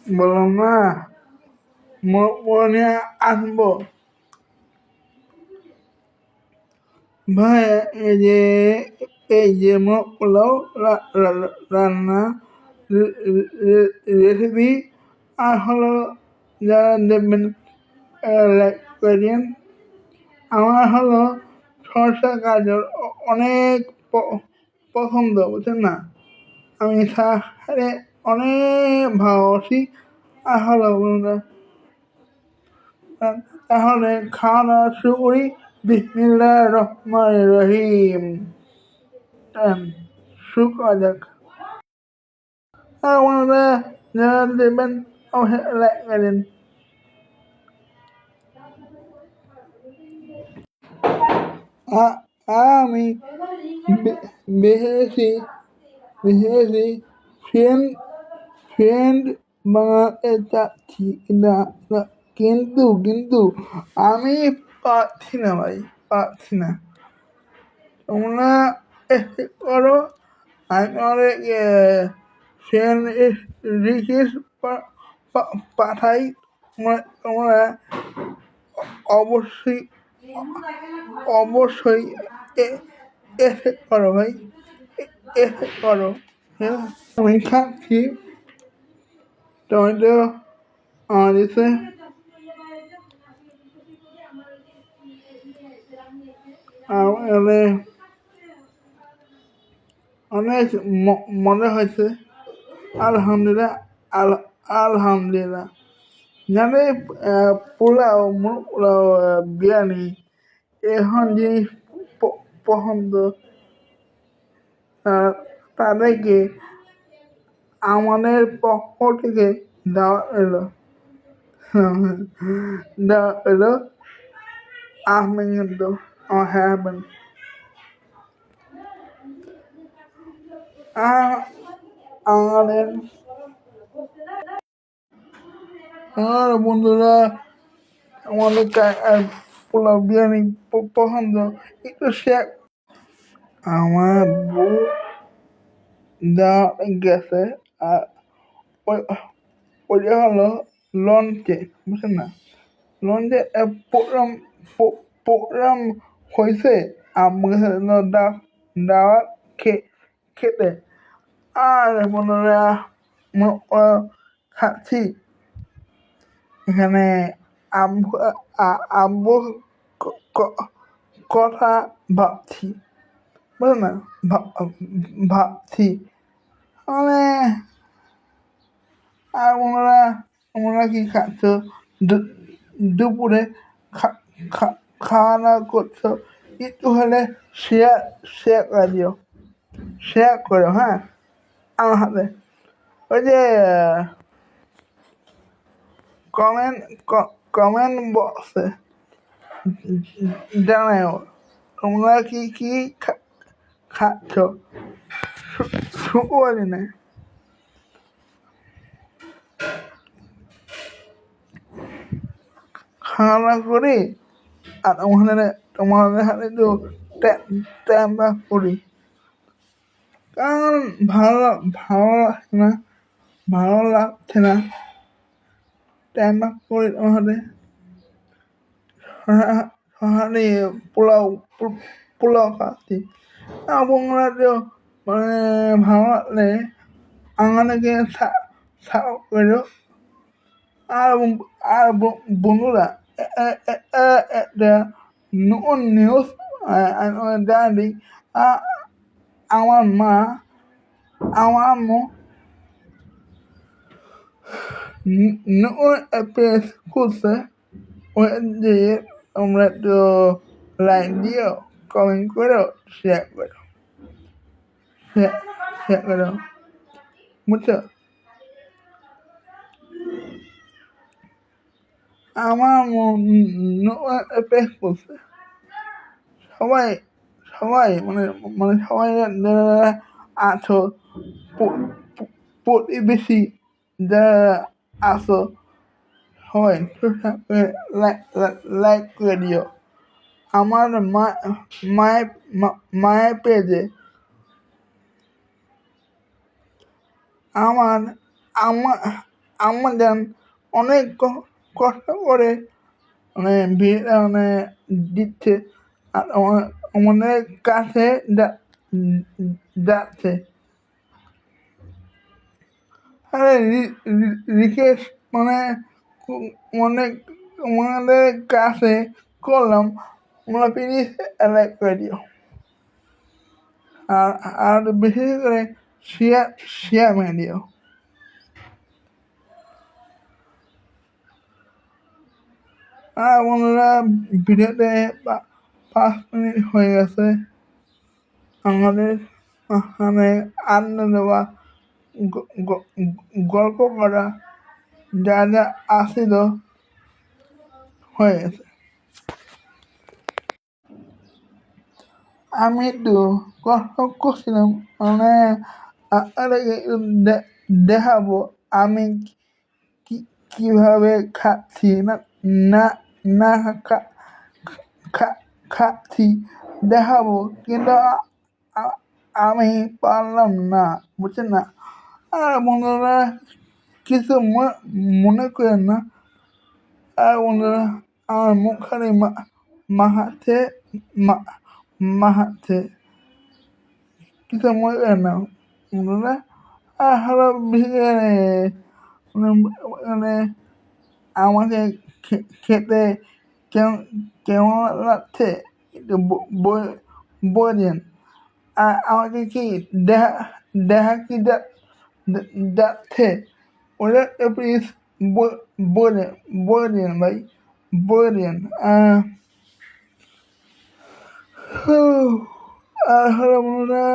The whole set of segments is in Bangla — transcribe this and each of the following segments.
বললাম না নিয়ে আসবো ভাই। এই যে পোলাও রান্না রেসিপি আর হলো যারা দেখবেন লাইক করেন। আমার হলো সরষা গাজর অনেক পছন্দ, বুঝছেন না? আমি সারে অনেক ভালোবাসি। আর হলো বন্ধুরা, তাহলে খাওয়া দাওয়া শুরু করি। বিসমিল্লাহির রহমানির রহিম। শুরু করা যাক। আর বন্ধুরা যারা দেবেন অবশ্যই লাইক করেন। আমি বেশি ফ্রেন্ড ফ্রেন্ড বানাতে চাচ্ছি না, কিন্তু আমি পারছি না ভাই, পারছি না। তোমরা এসে করো, আমি অনেক ফ্রেন্ড রিকোয়েস্ট পাঠাই। তোমরা অবশ্যই অবশ্যই এসে করো ভাই, এসে করো। হ্যাঁ, আমি খাচ্ছি টমেটো আর এসে অনেক মনে হয়েছে। আলহামদুলিল্লাহ, আলহামদুলিল্লাহ। জানে পোলাও পোলাও বিরিয়ানি এখন জিনিস পছন্দ, তাদেরকে আমাদের পক্ষ থেকে দেওয়া এলো আপনি কিন্তু হ্যাবেন। আমাদের আমার বন্ধুরা আমাদের পোলাও বিরিয়ানি পছন্দ একটু শেয়ার। আমার বউ দেওয়া গেছে আর ওইটা হলো লঞ্চে, বুঝছেন না? লঞ্চে প্রোগ্রাম প্রোগ্রাম হয়েছে আমাকে দেওয়া খেতে। আর বন্ধুরা খাচ্ছি এখানে আব্বুর কথা ভাবছি, বুঝলেন না? ভাবছি মানে। আর ওনারা কি খাচ্ছ দুপুরে? খাওয়া দাওয়া করছো? একটু হলে শেয়ার করে দিও, শেয়ার করো। হ্যাঁ, আমার হাতে ওই যে কমেন্ট বক্সে জানাও তোমরা কি খাচ্ছ। শুকুয়ারি না খাওয়া করি আর তোমাদের হাতে তো টাইম পাস করি, কারণ ভালো লাগছে না টাইম পাস করি তোমাদের হাতে পোলাও খাচ্ছি। আপনারা তো মানে ভালো লাগলে আমাদেরকে সাপোর্ট করো। আর বন্ধুরা একটা নতুন নিউজ জানি। আমার আম্মু নতুন পেজ খুলছে, ওই দিয়ে তোমরা একটু লাইক দিও, কমেন্ট করো, শেয়ার করো, বুঝছো? আমার পেজ খুলছে। সবাই মানে সবাই যারা আছো, প্রতিবেশী যারা আছো, সবাই লাইক করে দিও। আমার মায়ের পেজে আমার আমাদের অনেক কষ্ট করে ভিডিওটা দিচ্ছে আর আমাদের কাছে যাচ্ছে। আরে রিকোয়েস্ট অনেক আমাদের কাছে করলাম, তোমরা প্লিজ লাইক করে দিও আর বেশি করে শেয়ার করে দিও। আর বন্ধুরা ভিডিওতে 5 মিনিট হয়ে গেছে। আমাদের আড্ডা দেওয়া, গল্প করা যা যা আসছিল হয়ে গেছে। আমি একটু কষ্ট করছিলাম আপনাদেরকে দেখাবো আমি কিভাবে খাচ্ছি না না খাচ্ছি দেখাবো, কিন্তু আমি পারলাম না, বুঝছেন না। আর বন্ধুরা কিছু মনে করেন না। আর বন্ধুরা আমার মুখখানে মাহাচ্ছে কিছু মনে করেন না বন্ধুরা। আর হলো আমাকে খেতে কেমন লাগছে একটু বলেন। আর আমাকে কি দেখা কি যাচ্ছে ওটা প্লিজ বলে দিন ভাই, বলে দিন। আর হলো বন্ধুরা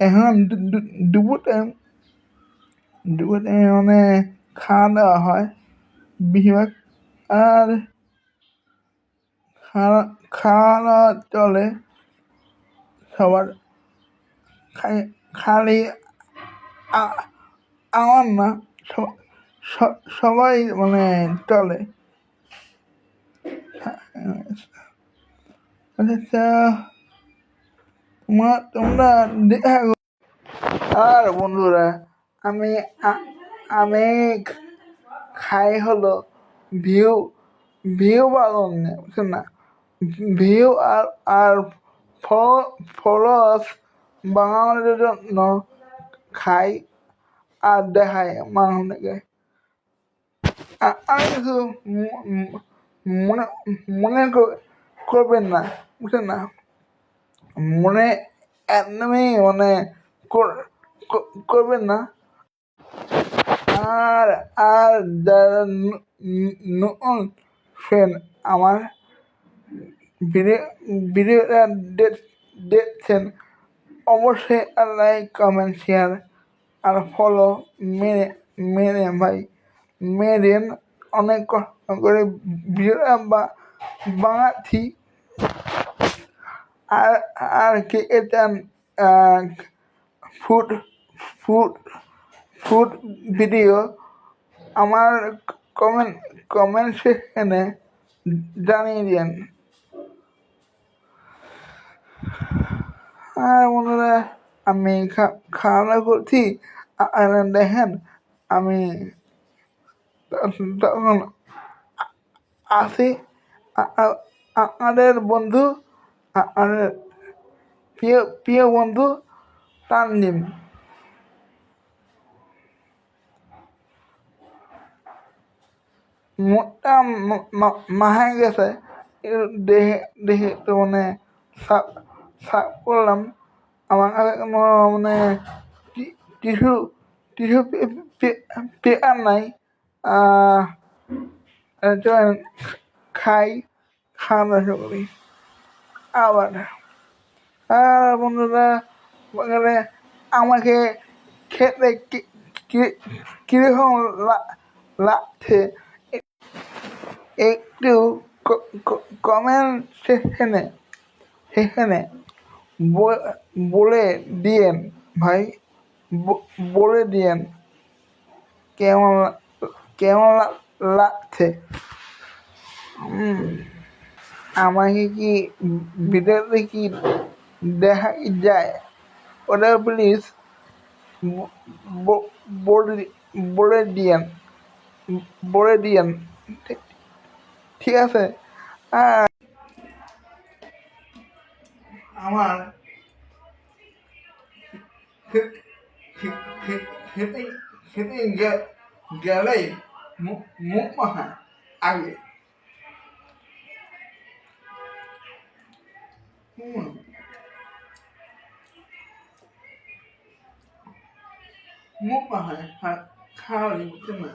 এখন দুপুর টাইম খাওয়া দাওয়া হয় বেশিরভাগ। আর খাওয়া দাওয়া চলে সবার, খালি আমার না, সবাই চলে। আচ্ছা তোমরা দেখা। আর বন্ধুরা আমি খাই হলো ভিউ বাড়ানো, বুঝছেন না, ভিউ আর ফলোয়ার্স বাড়ানোর জন্য খাই আর দেখাই মানুষকে। আর কিছু মনে করবেন না, বুঝছেন না, মনে একদমই করবেন না। আর যারা নতুন ফ্রেন্ড আমার ভিডিওটা দেখছেন অবশ্যই লাইক কমেন্ট শেয়ার আর ফলো মেরে ভাই মেরেন। অনেক কষ্ট করে ভিডিওটা বানাচ্ছি। আর কে চান ফুড ফুড ফুড ভিডিও আমার কমেন্ট সেকশনে জানিয়ে দিন। আর বন্ধুরা আমি খাওয়া দাওয়া করছি আর দেখেন আমি তখন আসি আপনাদের বন্ধু, আপনাদের প্রিয় বন্ধু তানজিম। মোটটা মাহায় গেছে দেখে তো সাপ করলাম। আমার কাছে কোনো টিস্যু পেপার নাই। খাওয়া দাওয়া করি আবার। আর বন্ধুরা আমাকে খেতে কিরকম লাগছে একটু কমেন্ট সেখানে বলে দিয়েন ভাই, বলে দিয়েন কেমন লাগছে। আমাকে কি ভিডিওতে কি দেখা যায় ওটা প্লিজ বোরেডিয়ান বোরেডিয়ান ঠিক আছে। আর আমার খেতে খেতে গেলেই মুখ মাখায় আগে। মুখ মাখায় খাওয়াই বুঝছেন না।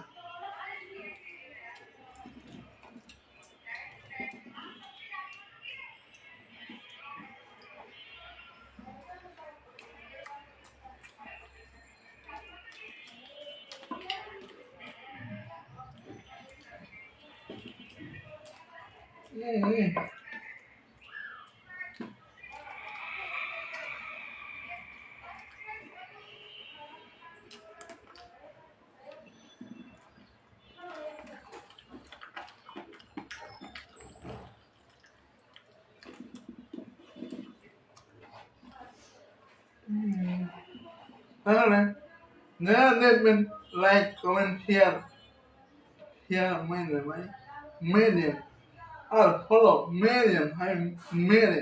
তাহলে যারা দেখবেন লাইক কমেন্ট শেয়ার মেরে আর ফলো মেরে ভাই মেরে।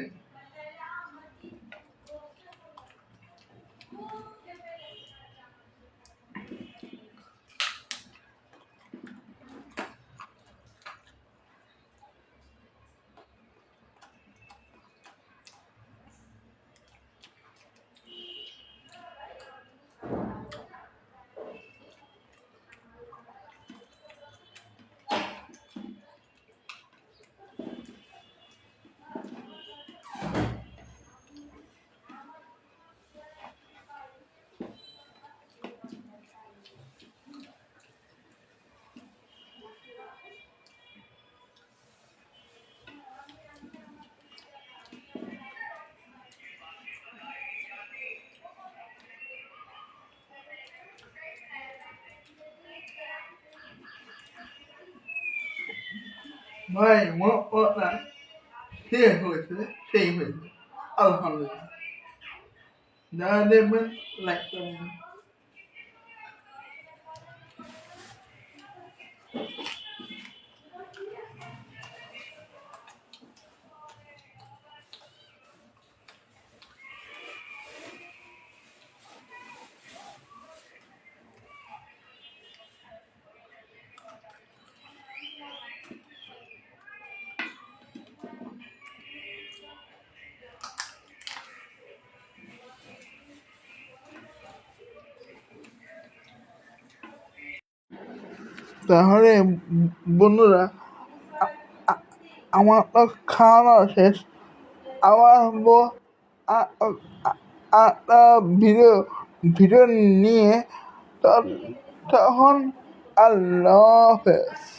ভাই ওটা সে হয়েছে সেই হয়েছে আলহামদুলিল্লাহ। যারা দেখবেন লাইক করবেন। তাহলে বন্ধুরা আমার তো খাওয়ানো শেষ। আবার আসবো একটা ভিডিও নিয়ে। তখন আল্লাহ হাফেজ।